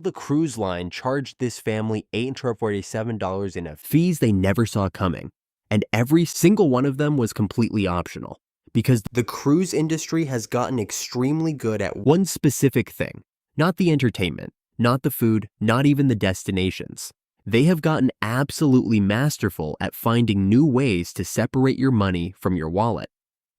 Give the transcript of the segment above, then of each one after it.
The cruise line charged this family $847 in fees they never saw coming, and every single one of them was completely optional because the cruise industry has gotten extremely good at one specific thing, not the entertainment, not the food, not even the destinations. They have gotten absolutely masterful at finding new ways to separate your money from your wallet.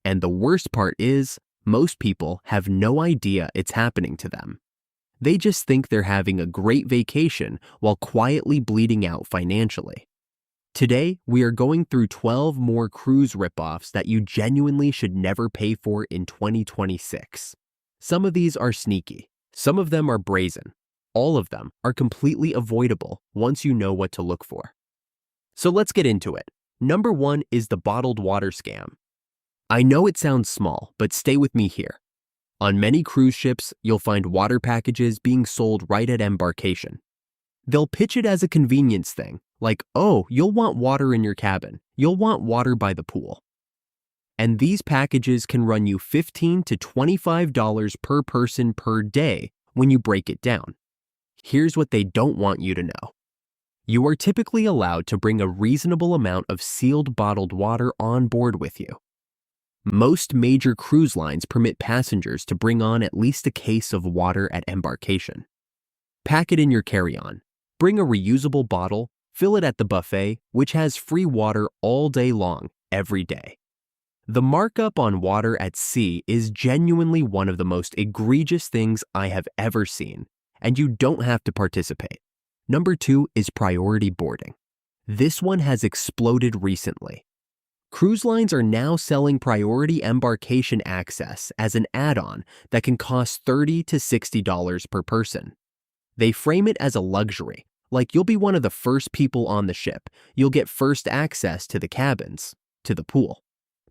And the worst part is, most people have no idea it's happening to them. They just think they're having a great vacation while quietly bleeding out financially. Today, we are going through 12 more cruise ripoffs that you genuinely should never pay for in 2026. Some of these are sneaky. Some of them are brazen. All of them are completely avoidable once you know what to look for. So let's get into it. Number 1 is the bottled water scam. I know it sounds small, but stay with me here. On many cruise ships, you'll find water packages being sold right at embarkation. They'll pitch it as a convenience thing, like, oh, you'll want water in your cabin. You'll want water by the pool. And these packages can run you $15 to $25 per person per day when you break it down. Here's what they don't want you to know. You are typically allowed to bring a reasonable amount of sealed bottled water on board with you. Most major cruise lines permit passengers to bring on at least a case of water at embarkation. Pack it in your carry-on. Bring a reusable bottle, fill it at the buffet, which has free water all day long, every day. The markup on water at sea is genuinely one of the most egregious things I have ever seen, and you don't have to participate. Number 2 is priority boarding. This one has exploded recently. Cruise lines are now selling priority embarkation access as an add-on that can cost $30 to $60 per person. They frame it as a luxury, like you'll be one of the first people on the ship. You'll get first access to the cabins, to the pool.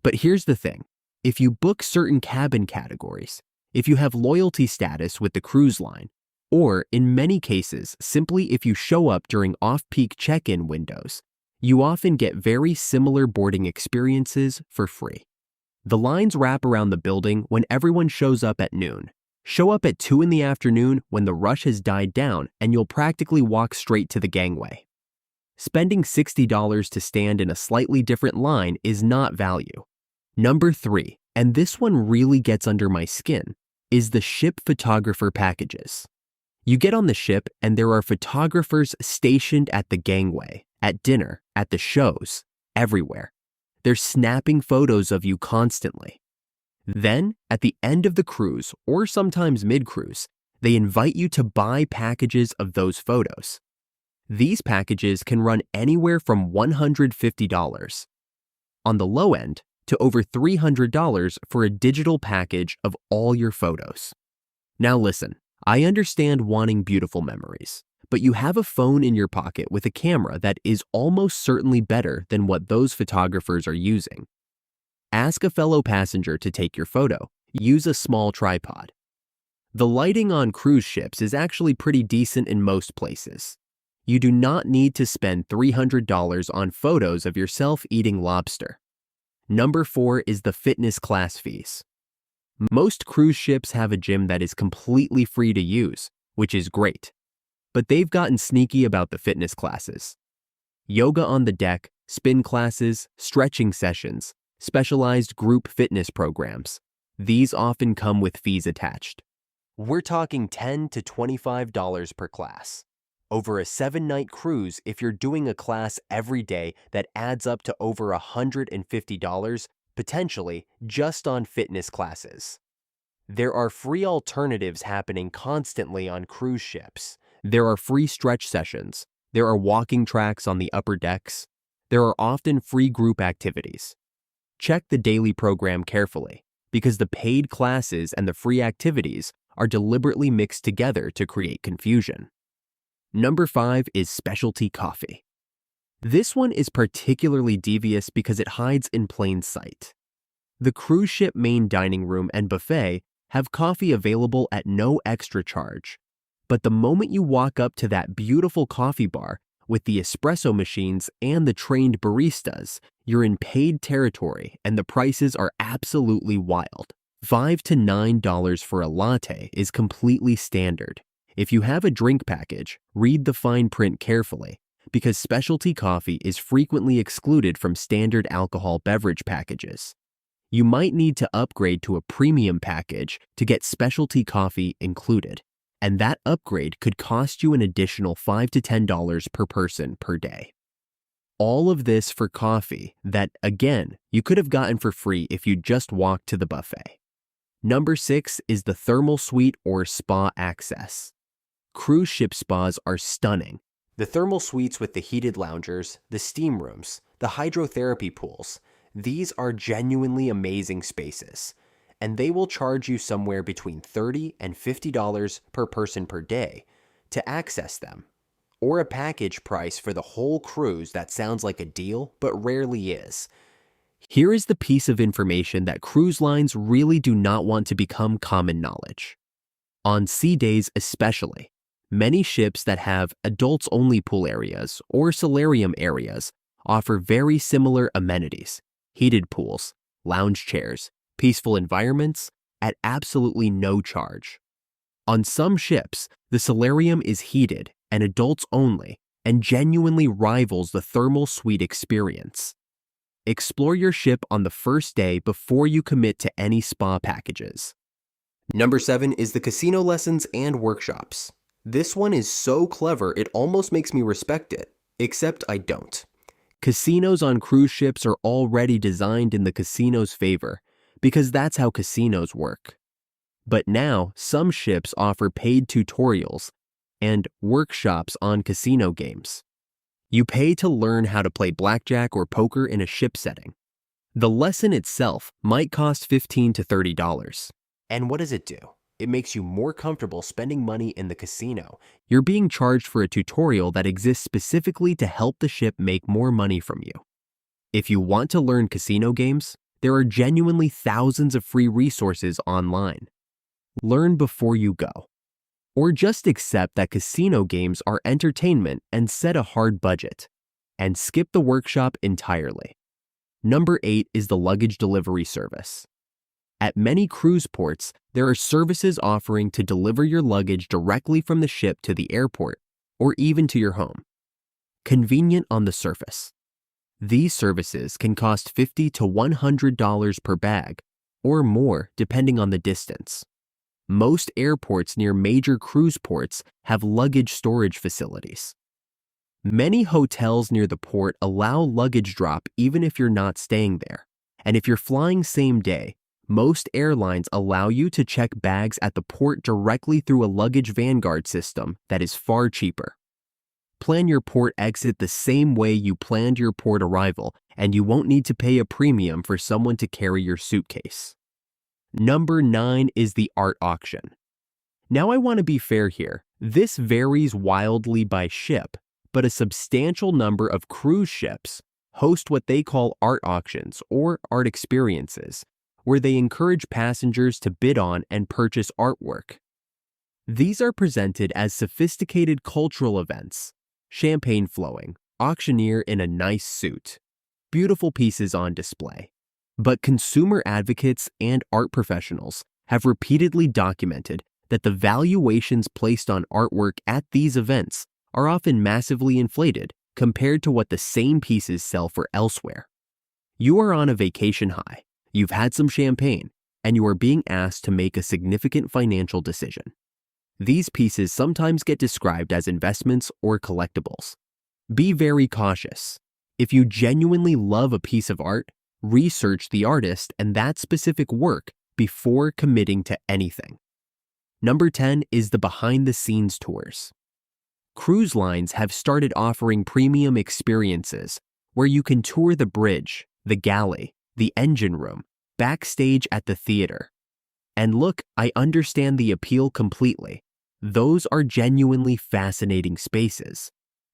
But here's the thing. If you book certain cabin categories, if you have loyalty status with the cruise line, or in many cases, simply if you show up during off-peak check-in windows, you often get very similar boarding experiences for free. The lines wrap around the building when everyone shows up at noon. Show up at 2 in the afternoon when the rush has died down and you'll practically walk straight to the gangway. Spending $60 to stand in a slightly different line is not value. Number 3, and this one really gets under my skin, is the ship photographer packages. You get on the ship and there are photographers stationed at the gangway, at dinner, at the shows, everywhere. They're snapping photos of you constantly. Then, at the end of the cruise, or sometimes mid-cruise, they invite you to buy packages of those photos. These packages can run anywhere from $150 on the low end to over $300 for a digital package of all your photos. Now listen, I understand wanting beautiful memories, but you have a phone in your pocket with a camera that is almost certainly better than what those photographers are using. Ask a fellow passenger to take your photo. Use a small tripod. The lighting on cruise ships is actually pretty decent in most places. You do not need to spend $300 on photos of yourself eating lobster. Number 4 is the fitness class fees. Most cruise ships have a gym that is completely free to use, which is great. But they've gotten sneaky about the fitness classes. Yoga on the deck, spin classes, stretching sessions, specialized group fitness programs. These often come with fees attached. We're talking $10 to $25 per class. Over a 7-night cruise, if you're doing a class every day, that adds up to over $150, potentially just on fitness classes. There are free alternatives happening constantly on cruise ships. There are free stretch sessions. There are walking tracks on the upper decks. There are often free group activities. Check the daily program carefully, because the paid classes and the free activities are deliberately mixed together to create confusion. Number 5 is specialty coffee. This one is particularly devious because it hides in plain sight. The cruise ship main dining room and buffet have coffee available at no extra charge. But the moment you walk up to that beautiful coffee bar with the espresso machines and the trained baristas, you're in paid territory and the prices are absolutely wild. $5 to $9 for a latte is completely standard. If you have a drink package, read the fine print carefully, because specialty coffee is frequently excluded from standard alcohol beverage packages. You might need to upgrade to a premium package to get specialty coffee included, and that upgrade could cost you an additional $5 to $10 per person per day. All of this for coffee that, again, you could have gotten for free if you just walked to the buffet. Number 6 is the thermal suite or spa access. Cruise ship spas are stunning. The thermal suites with the heated loungers, the steam rooms, the hydrotherapy pools, these are genuinely amazing spaces, and they will charge you somewhere between $30 and $50 per person per day to access them, or a package price for the whole cruise that sounds like a deal but rarely is. Here is the piece of information that cruise lines really do not want to become common knowledge. On sea days especially, many ships that have adults-only pool areas or solarium areas offer very similar amenities, heated pools, lounge chairs, peaceful environments, at absolutely no charge. On some ships, the solarium is heated and adults only and genuinely rivals the thermal suite experience. Explore your ship on the first day before you commit to any spa packages. Number 7 is the casino lessons and workshops. This one is so clever it almost makes me respect it, except I don't. Casinos on cruise ships are already designed in the casino's favor because that's how casinos work. But now, some ships offer paid tutorials and workshops on casino games. You pay to learn how to play blackjack or poker in a ship setting. The lesson itself might cost $15 to $30. And what does it do? It makes you more comfortable spending money in the casino. You're being charged for a tutorial that exists specifically to help the ship make more money from you. If you want to learn casino games, there are genuinely thousands of free resources online. Learn before you go. Or just accept that casino games are entertainment and set a hard budget, and skip the workshop entirely. Number 8 is the luggage delivery service. At many cruise ports, there are services offering to deliver your luggage directly from the ship to the airport, or even to your home. Convenient on the surface. These services can cost $50 to $100 per bag, or more depending on the distance. Most airports near major cruise ports have luggage storage facilities. Many hotels near the port allow luggage drop even if you're not staying there. And if you're flying same day, most airlines allow you to check bags at the port directly through a luggage Vanguard system that is far cheaper. Plan your port exit the same way you planned your port arrival, and you won't need to pay a premium for someone to carry your suitcase. Number 9 is the art auction. Now I want to be fair here. This varies wildly by ship, but a substantial number of cruise ships host what they call art auctions or art experiences, where they encourage passengers to bid on and purchase artwork. These are presented as sophisticated cultural events, champagne flowing, auctioneer in a nice suit, beautiful pieces on display. But consumer advocates and art professionals have repeatedly documented that the valuations placed on artwork at these events are often massively inflated compared to what the same pieces sell for elsewhere. You are on a vacation high, you've had some champagne, and you are being asked to make a significant financial decision. These pieces sometimes get described as investments or collectibles. Be very cautious. If you genuinely love a piece of art, research the artist and that specific work before committing to anything. Number 10 is the behind-the-scenes tours. Cruise lines have started offering premium experiences where you can tour the bridge, the galley, the engine room, backstage at the theater. And look, I understand the appeal completely. Those are genuinely fascinating spaces.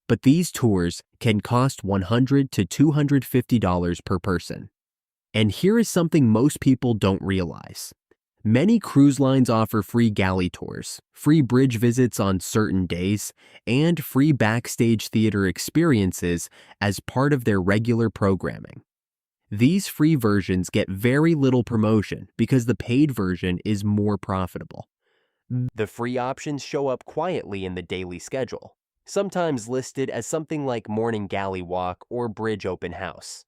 But these tours can cost $100 to $250 per person. And here is something most people don't realize. Many cruise lines offer free galley tours, free bridge visits on certain days, and free backstage theater experiences as part of their regular programming. These free versions get very little promotion because the paid version is more profitable. The free options show up quietly in the daily schedule, sometimes listed as something like morning galley walk or bridge open house.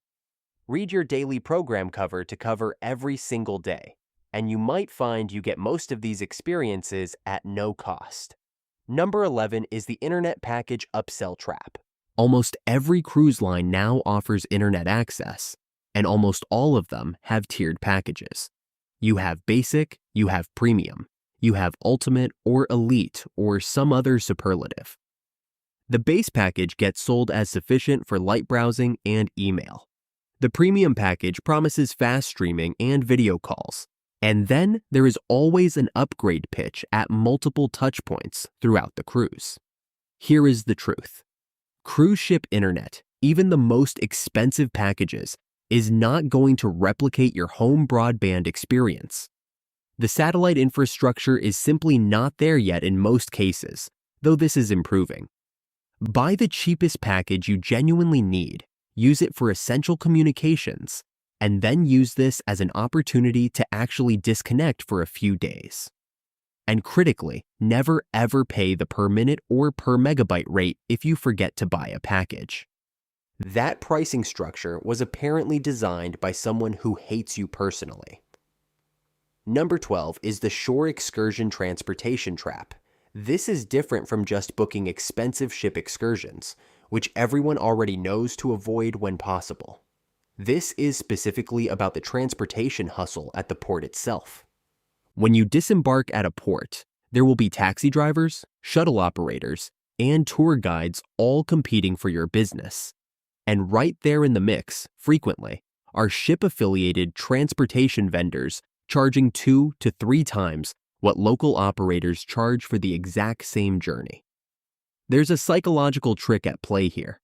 Read your daily program cover to cover every single day, and you might find you get most of these experiences at no cost. Number 11 is the internet package upsell trap. Almost every cruise line now offers internet access, and almost all of them have tiered packages. You have basic, you have premium, you have ultimate or elite or some other superlative. The base package gets sold as sufficient for light browsing and email. The premium package promises fast streaming and video calls. And then there is always an upgrade pitch at multiple touchpoints throughout the cruise. Here is the truth. Cruise ship internet, even the most expensive packages, is not going to replicate your home broadband experience. The satellite infrastructure is simply not there yet in most cases, though this is improving. Buy the cheapest package you genuinely need, use it for essential communications, and then use this as an opportunity to actually disconnect for a few days. And critically, never ever pay the per minute or per megabyte rate if you forget to buy a package. That pricing structure was apparently designed by someone who hates you personally. Number 12 is the shore excursion transportation trap. This is different from just booking expensive ship excursions, which everyone already knows to avoid when possible. This is specifically about the transportation hustle at the port itself. When you disembark at a port, there will be taxi drivers, shuttle operators, and tour guides all competing for your business. And right there in the mix, frequently, are ship-affiliated transportation vendors charging 2 to 3 times what local operators charge for the exact same journey. There's a psychological trick at play here.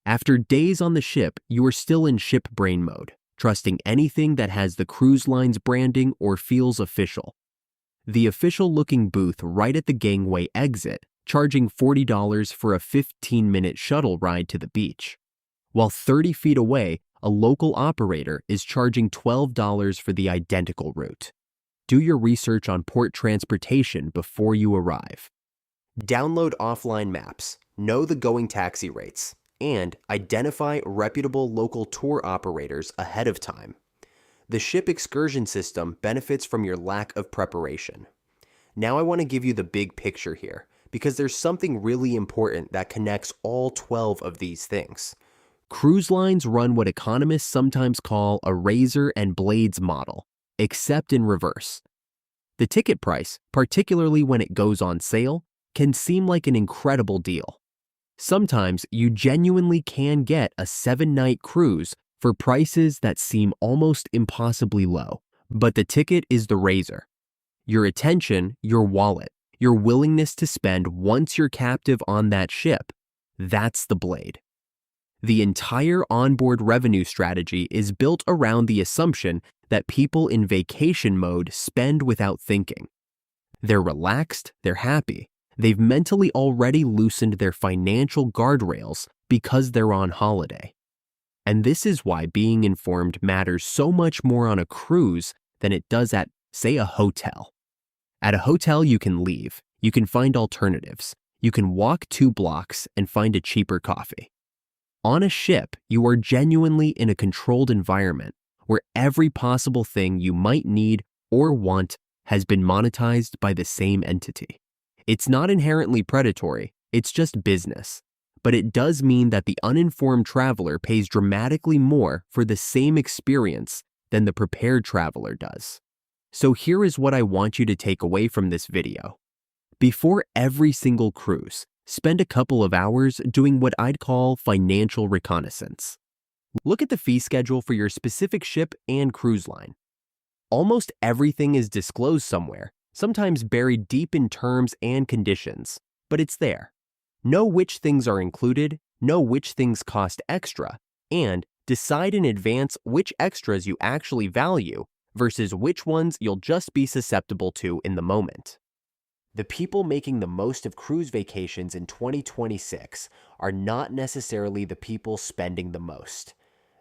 After days on the ship, you are still in ship brain mode, trusting anything that has the cruise line's branding or feels official. The official-looking booth right at the gangway exit, charging $40 for a 15-minute shuttle ride to the beach, while 30 feet away, a local operator is charging $12 for the identical route. Do your research on port transportation before you arrive. Download offline maps, know the going taxi rates, and identify reputable local tour operators ahead of time. The ship excursion system benefits from your lack of preparation. Now I want to give you the big picture here, because there's something really important that connects all 12 of these things. Cruise lines run what economists sometimes call a razor and blades model, except in reverse. The ticket price, particularly when it goes on sale, can seem like an incredible deal. Sometimes you genuinely can get a 7-night cruise for prices that seem almost impossibly low, but the ticket is the razor. Your attention, your wallet, your willingness to spend once you're captive on that ship, that's the blade. The entire onboard revenue strategy is built around the assumption that people in vacation mode spend without thinking. They're relaxed, they're happy, they've mentally already loosened their financial guardrails because they're on holiday. And this is why being informed matters so much more on a cruise than it does at, say, a hotel. At a hotel, you can leave, you can find alternatives, you can walk 2 blocks and find a cheaper coffee. On a ship, you are genuinely in a controlled environment where every possible thing you might need or want has been monetized by the same entity. It's not inherently predatory, it's just business. But it does mean that the uninformed traveler pays dramatically more for the same experience than the prepared traveler does. So here is what I want you to take away from this video. Before every single cruise, spend a couple of hours doing what I'd call financial reconnaissance. Look at the fee schedule for your specific ship and cruise line. Almost everything is disclosed somewhere, sometimes buried deep in terms and conditions, but it's there. Know which things are included, know which things cost extra, and decide in advance which extras you actually value versus which ones you'll just be susceptible to in the moment. The people making the most of cruise vacations in 2026 are not necessarily the people spending the most.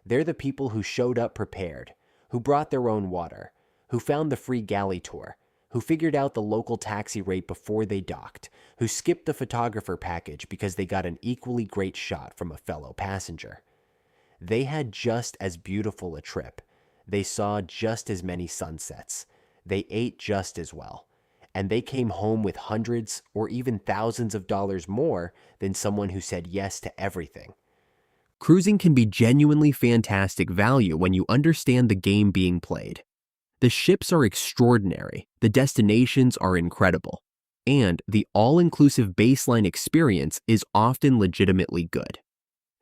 They're the people who showed up prepared, who brought their own water, who found the free galley tour, who figured out the local taxi rate before they docked, who skipped the photographer package because they got an equally great shot from a fellow passenger. They had just as beautiful a trip. They saw just as many sunsets. They ate just as well. And they came home with hundreds or even thousands of dollars more than someone who said yes to everything. Cruising can be genuinely fantastic value when you understand the game being played. The ships are extraordinary, the destinations are incredible, and the all-inclusive baseline experience is often legitimately good.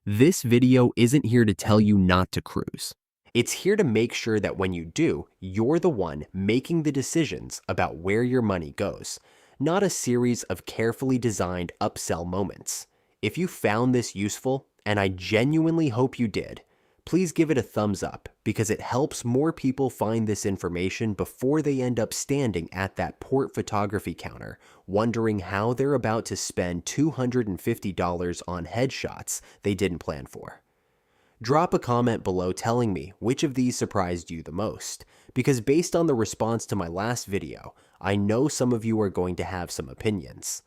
This video isn't here to tell you not to cruise. It's here to make sure that when you do, you're the one making the decisions about where your money goes, not a series of carefully designed upsell moments. If you found this useful, and I genuinely hope you did, please give it a thumbs up because it helps more people find this information before they end up standing at that port photography counter, wondering how they're about to spend $250 on headshots they didn't plan for. Drop a comment below telling me which of these surprised you the most, because based on the response to my last video, I know some of you are going to have some opinions.